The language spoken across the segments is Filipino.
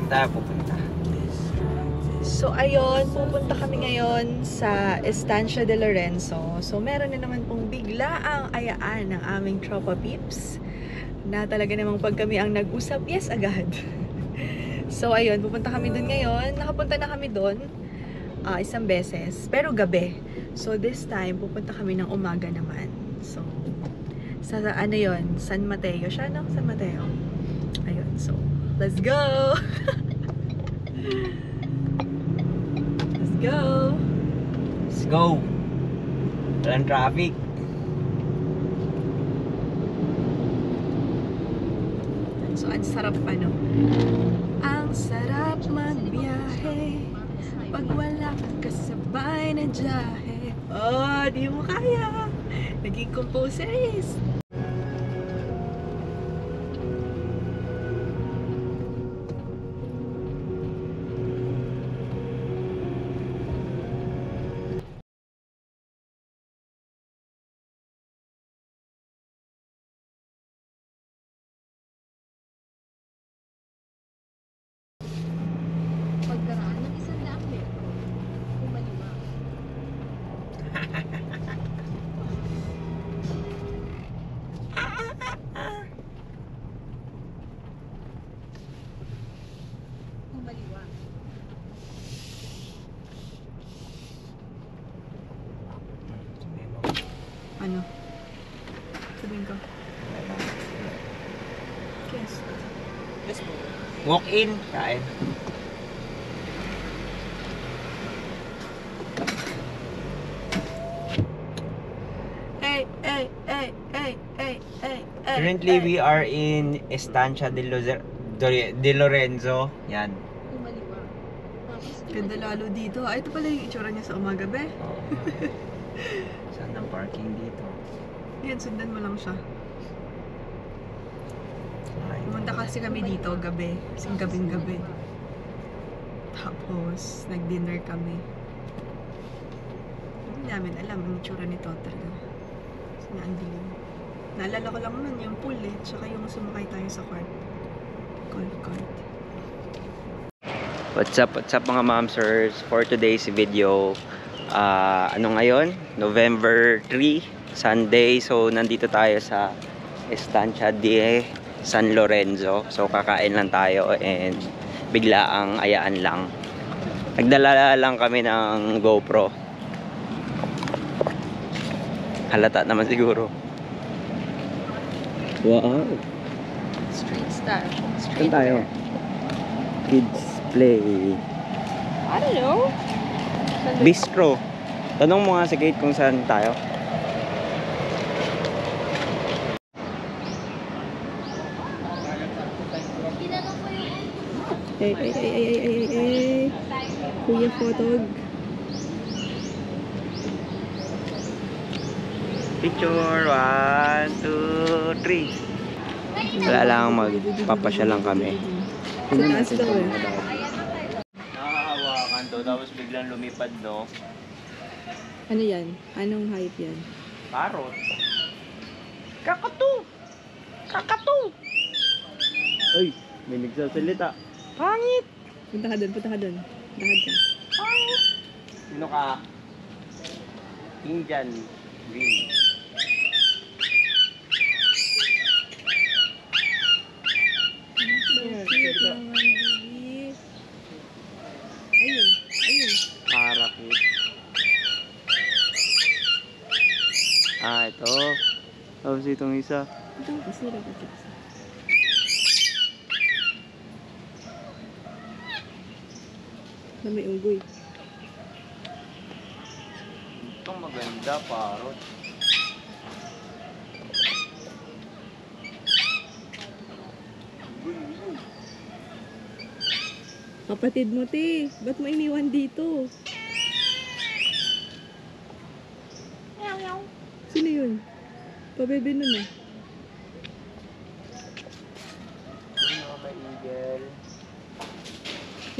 tayo pupunta? So ayun, pupunta kami ngayon sa Estancia de Lorenzo. So meron na naman pong biglaang ayaan ng aming tropa peeps na talaga namang pag kami ang nag-usap, yes agad. So ayun, pupunta kami dun ngayon. Nakapunta na kami dun isang beses, pero gabi. So this time, pupunta kami ng umaga naman. So sa ano yon, San Mateo siya, no? San Mateo. Ayun, so let's go! Let's go! Let's go! Walang traffic. So ang sarap ano? Ang sarap magbiyahe pag wala kang kasabay na jahe. Oh, di mo kaya! Naging composerist! Pagkaraan ng isang daang metro, kumaliwa. Kumaliwa. Ano? Sabihin ko. Yes. Walk in, kain. Currently, we are in Estancia de Lorenzo. Yan. Kumaliwa. Tapos Ganda lalo dito. Ay, ito pala yung itsura niya sa umaga, be. Oo. Saan ang parking dito? Yan, sundan mo lang siya. Ay, Pumunta kasi kami dito gabi. Kasing gabing-gabi. Tapos, nag-dinner kami. Hindi namin alam ang itsura nito talaga. Kasi nga, ang dilim. Naalala ko lang nun yung pool eh. Tsaka yung sumakay tayo sa cart. Golf cart. What's up mga momsers? For today's video, ano ngayon? November 3, Sunday. So, nandito tayo sa Estancia de San Lorenzo. So, kakain lang tayo and biglaang ayaan lang. Nagdala lang kami ng GoPro. Halata naman siguro. Wow! Street style. Saan tayo? Kids Play. I don't know. Bistro. Tanong mo nga si Kate kung saan tayo. tinanong ko yung Ay. Kuya Photog. Picture, 1, 2, 3. Wala lang, magpapasya lang kami. Sa taas daw eh. Nakahawakan to, tapos biglang lumipad, no? Ano yan? Anong hype yan? Parot. Kakatu! Kakatu! Uy, may nagsasalita. Pangit! Punta ka dun, punta ka dun. Lahad ka. Pangit! Sino ka? Indian Green. Ayun, ayun. Parakit. Ito. Tapos itong isa. Ito, kasira ka kasi. Na may unggoy. Itong maganda, parot. Kapatid mo, te. Ba't mo iniwan dito? Sino yun? Pabebe nun ah. Yung mga ka-eagle.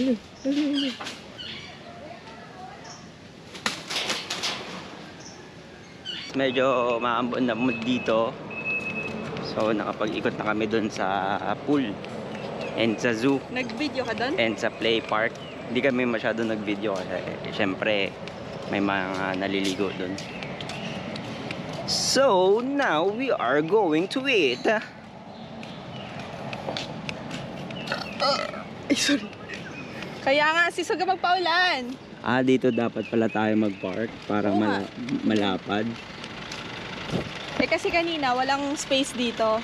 Ano? Medyo maambon na mood dito. So nakapag-ikot na kami dun sa pool. and sa zoo, Nag-video ka doon? and sa play park. Hindi kami masyado nag-video kasi syempre may mga naliligo doon. So, now we are going to eat. Ay, sorry. Kaya nga, sisog ka magpaulan. Dito dapat pala tayo mag-park para Oo nga. malapad. Eh kasi kanina, walang space dito.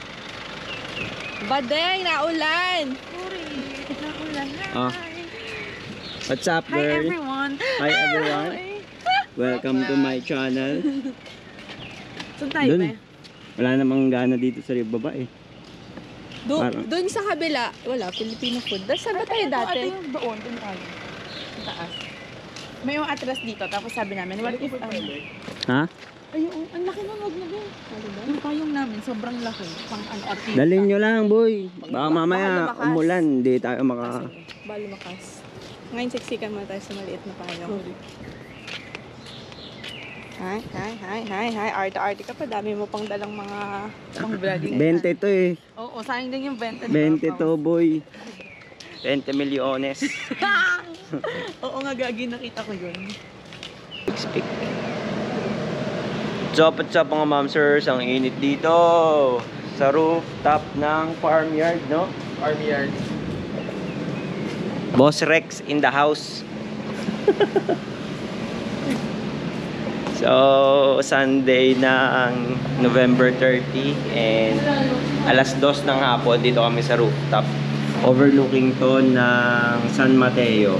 Badeng, naulan. Sorry, naulan. Ah. What's up, Hi girl? everyone. Hi, everyone. Welcome to my channel. Saan tayo Dun. ba? Wala namang gana dito sa baba eh. Parang- Doon sa kabila, wala, Filipino food. Saan ba tayo dati? Doon tayo. Sa taas. May yung atras dito, tapos sabi namin, what if, Ha? ay, ang laki na, wag na ba? Yung payong namin, sobrang laki. Pang ano, artista. Dalhin nyo lang, boy. Baka mamaya Baka lumakas. umulan. Hindi tayo maka... Balo makas. Ngayon, siksikan muna tayo sa maliit na payong. Hi. Arte-arte ka pa. Dami mo pang dalang mga pang-vlogging. 20 to eh. Oo, sayang din yung 20. 20 to, boy. 20 milyones. Oo nga, gagi, nakita ko yun. Speak. What's up mga mamsers? Ang init dito. Sa rooftop ng farmyard, no? Farmyard. Boss Rex in the house. So, Sunday na ang November 30 and alas 2 ng hapon dito kami sa rooftop. Overlooking to ng San Mateo.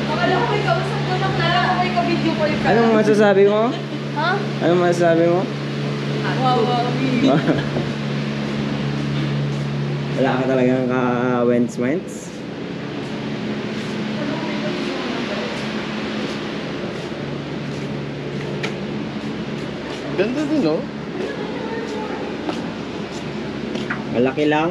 Akala ko may kausap ko lang, akala ko may ka-video ko yung Anong masasabi mo? Ha? Anong masasabi mo? Wow. Wala ka talagang ka-wens-wens? Ganda din, no? Malaki lang.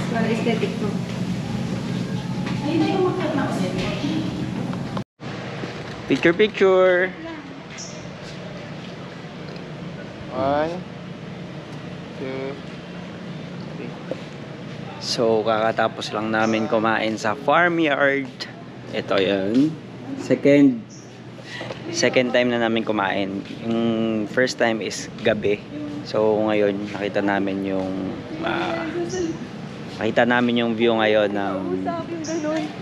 Para aesthetic mo. Ay, hindi ko makita na kasi. Picture, picture. 1, 2, So, kakatapos lang namin kumain sa farmyard. Ito yun. Second time na namin kumain. Yung first time is gabi. So, ngayon, nakita namin yung view ngayon ng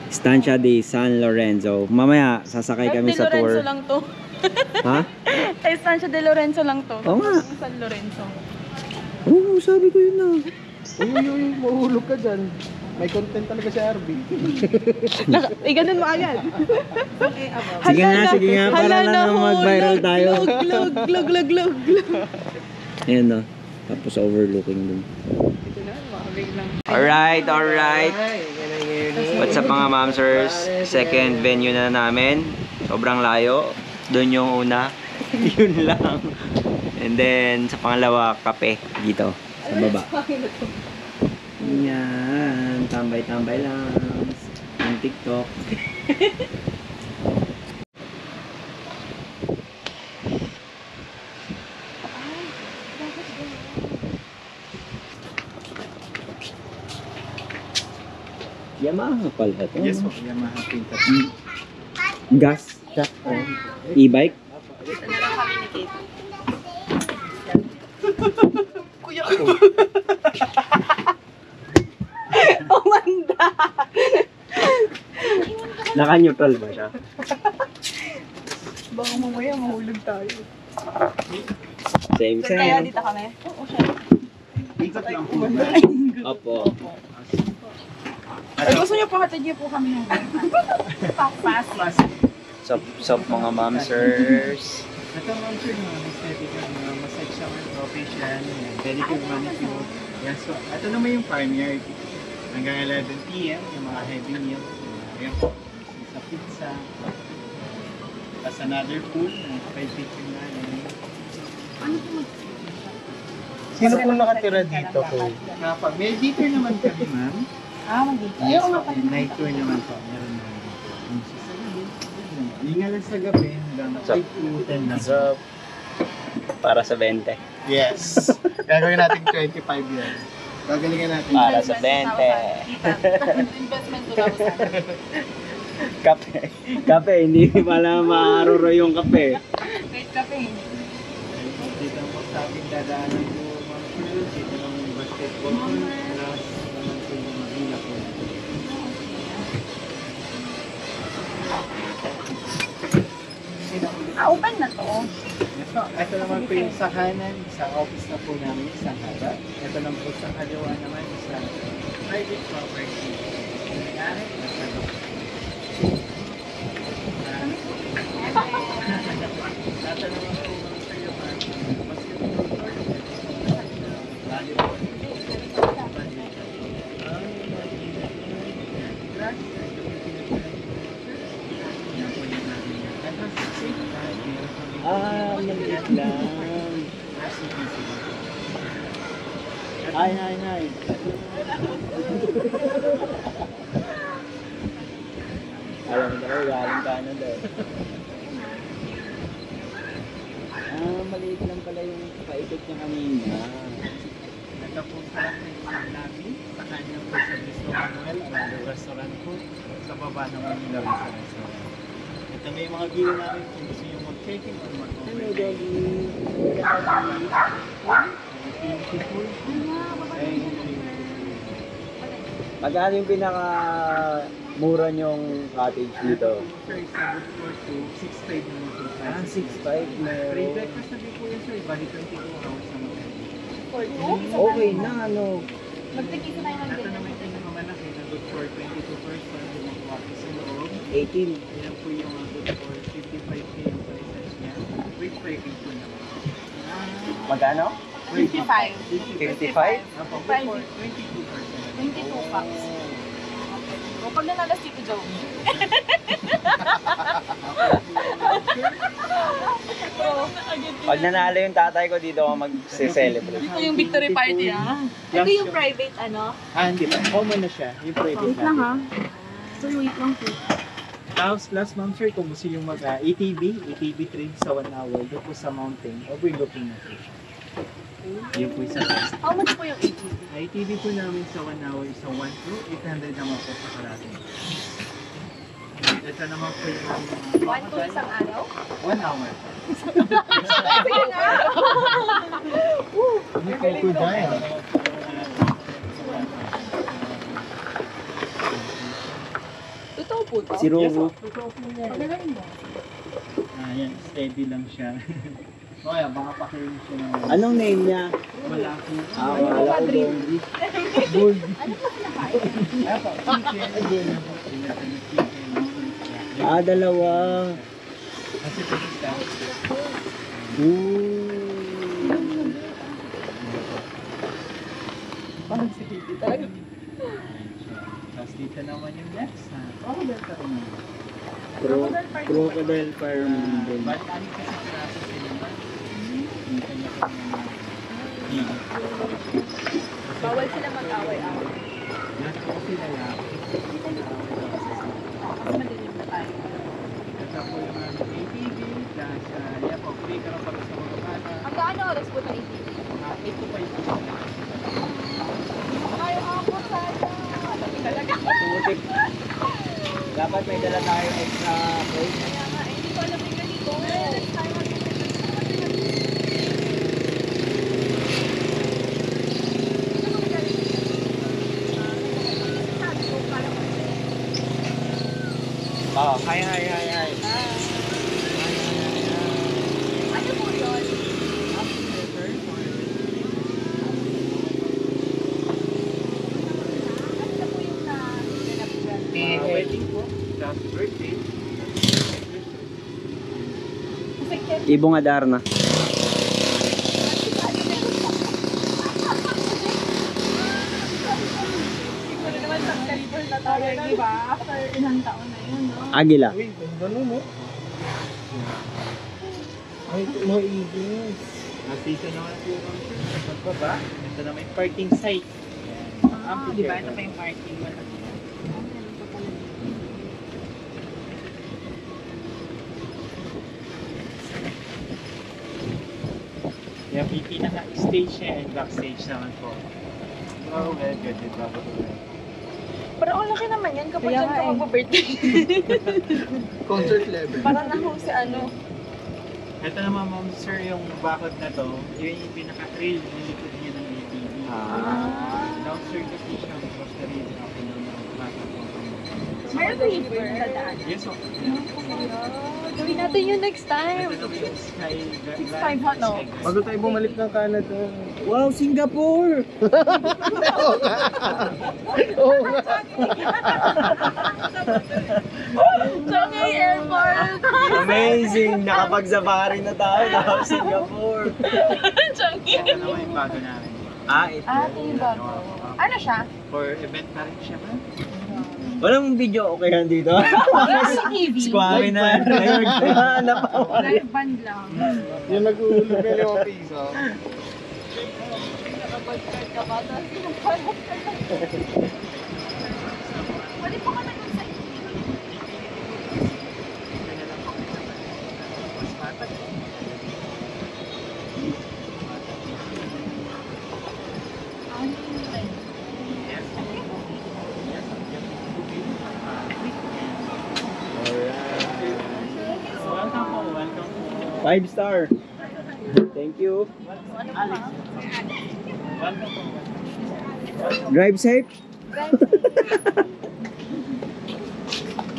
Estancia de San Lorenzo. Mamaya, sasakay kami sa tour. Lorenzo lang to. Ha? Estancia de Lorenzo lang to. Oo nga. San Lorenzo. Oo, sabi ko yun na. uy, mahulog ka dyan. May content talaga si RB. Ganun mo agad. Sige nga, para lang mag-viral tayo. Glug. Ayan no. Tapos overlooking dun. Ito na, makabig lang. Alright. Ay, What's up mga mamsers? Second venue na namin. Sobrang layo. Doon yung una. Yun lang. And then, sa pangalawa, kape. Dito. Sa baba. Yan. Tambay-tambay lang. Ang TikTok. Yamaha pala ito. Yes po, Yamaha Pintat. Gas. E-bike. Ito na lang kami ni Kate. Kuya ko. Oh my God! Naka-neutral ba siya? Baka mamaya mahulog tayo. Same, Sir, kaya same. dito kami? Ikot lang po. Opo. Ay, gusto niyo po, hatid niyo po kami ng pass. Sup mga mamsers. Ito ma'am sir, mga aesthetic, mga massage shower, facial, pedicure, manicure. Yeah, so, ito naman yung farmyard. Hanggang 11 PM, yung mga heavy meal. Ayan po, sa pizza. Tapos another pool, mga 5 picture na. Sino po nakatira dito po? May dito naman kami ma'am. Ah, mag-dito. Yes, po. Night tour naman po. Meron naman dito. Yung nga lang sa gabi, hanggang Sa- 5 to 10 lang. So, para sa 20. Yes. Gagawin natin 25 yan. Gagalingan natin. Para sa 20. Investment 2,000. Kape. Kape, hindi pala maaruro yung kape. Wait, kape. Dito ang pagsabi dadaanan po mga shoes. Dito lang yung basketball court. Plus, naman po yung magila po. Open na to. So, ito naman po yung sa kanan, sa office na po namin, isang harap. Ito naman po sa kaliwa naman, isang private property. Nangyari, nasa loob. Tatanungan ko mga kayo, basketball court, volleyball, Maliit lang. Hi. Alam mo daw, galing Canada. Maliit lang pala yung paikot niya kanina. Ito po sa namin, sa kanya po sa Bistro Manuel, ang restaurant po, sa baba naman nila rin sa restaurant. Ito may mga view namin kung gusto nyo mag-check-in or mag-overnight. Beautiful. Magkano yung pinaka mura nyong cottage dito? Sir, sa Bookstore to 6.5 naman po. 6.5 Free meron. breakfast na din po yun, sir. Bali 22 hours naman. For two? Okay na, ano. Magtikisa tayo ng Ito ganyan. naman yung mga malaki na good for 22 person, yung kwarto sa loob. 18. Yan po yung good for 55k yung prices niya. With private po naman. Magkano? 55. 55? Apo, good for 22%. 22 packs. O, pag nanalas Tito Joe. Pag nanalo yung tatay ko dito ako mag-celebrate. Ito yung victory party, ah. Ito yung private ano? Hindi pa. Common na siya. Yung private Wait lang, natin. ha. So, wait lang po. Tapos plus ma'am sir, kung gusto yung ATV train sa 1 hour, doon po sa mountain, overlooking na po siya. Yun po isa taas. How much po yung ATV? ATV po namin sa 1 hour is sa 1 to 800 naman po sa karating. Ito naman po yung 1 to isang araw? 1 hour. Sige na! Hindi kayo po dahil. Totoo po to? Si Yes, Roro. totoo po yan. Pagkagaling mo. Yan, steady lang siya. O kaya baka pakirin siya ng Anong name niya? wala po. Wala ko doon. Gold. Ano po pinakain? Kaya po, chicken. Chicken. Dalawa. Kasi po siya. Parang si Bibi talaga. Tapos dito naman yung next. Crocodile pa rin naman. Crocodile farm din. Bali, anin kasi piraso sila ba? Yung kanya-kanya higit. Bawal sila mag-away-away. Lahat po sila lang. Kasi madilim na tayo. Ito po yung ATV. Plus, yan po, free ka lang para sa mga bata. Hanggang ano oras po na ATV? 8 to 5 po. Ayaw ako sana. Dami talaga. Tumutik. Dapat may dala tayo extra plate. Kaya nga, hindi ko alam yung ganito. Next time, Hi. ano po yun? Ano po yung ganap dyan? Wedding po. Plus birthday. Ibong Adarna. Siguro naman sa caliber na tayo, di ba? After ilang taon na yun, no? Agila. Uy, ganun mo. Ay, mga ibis. Dito naman po yung pagbaba. Ito naman yung parking site. Ah, di ba? Ito pa yung parking. Yung pinaka-stage niya and backstage naman po. Oh, well, good. Bago ko lang. Pero ang laki naman yan kapag Kaya dyan ka nga eh. mag-birthday. Concert level. Para na ho si ano. Ito naman, ma'am, sir, yung bakod na to, yun yung pinaka-trail yung likod niya ng ATV. Down circuit siya, because the reason ako na bakod po. Meron river sa daan. Yes, so. Gawin natin yun next time. Ito naman yung sky. 6'5" hot, no? Bago tayo bumalik ng Canada. Wow, Singapore! Oo nga. Oo nga. Changi Airport! Amazing! Nakapag-safari na tayo sa Singapore. Changi! Ito naman yung bago namin. Ito. Ito yung bago. Ano siya? For event na rin siya, ma'am. Walang video okay yan dito. CCTV. Squawin na. Hanap ako. Live band lang. Yung nag-uulog na 5 piso. Pwede po kami dun sa Welcome po. 5 star. Thank you. Welcome po. Drive safe.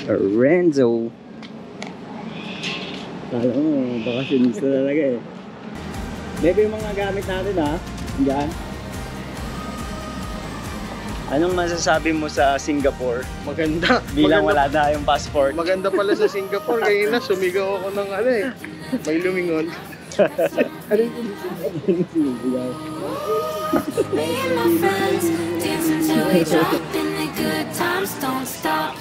Renzo. Kala mo, bakasyonista talaga eh. Maybe yung mga gamit natin ha. Diyan. Anong masasabi mo sa Singapore? Maganda. Bilang Maganda. wala na yung passport. Maganda pala sa Singapore. Ngayon na, sumigaw ako ng ano eh. May lumingon. Ano yung Sinigaw. Me and my friends dancing till we drop, and the good times don't stop.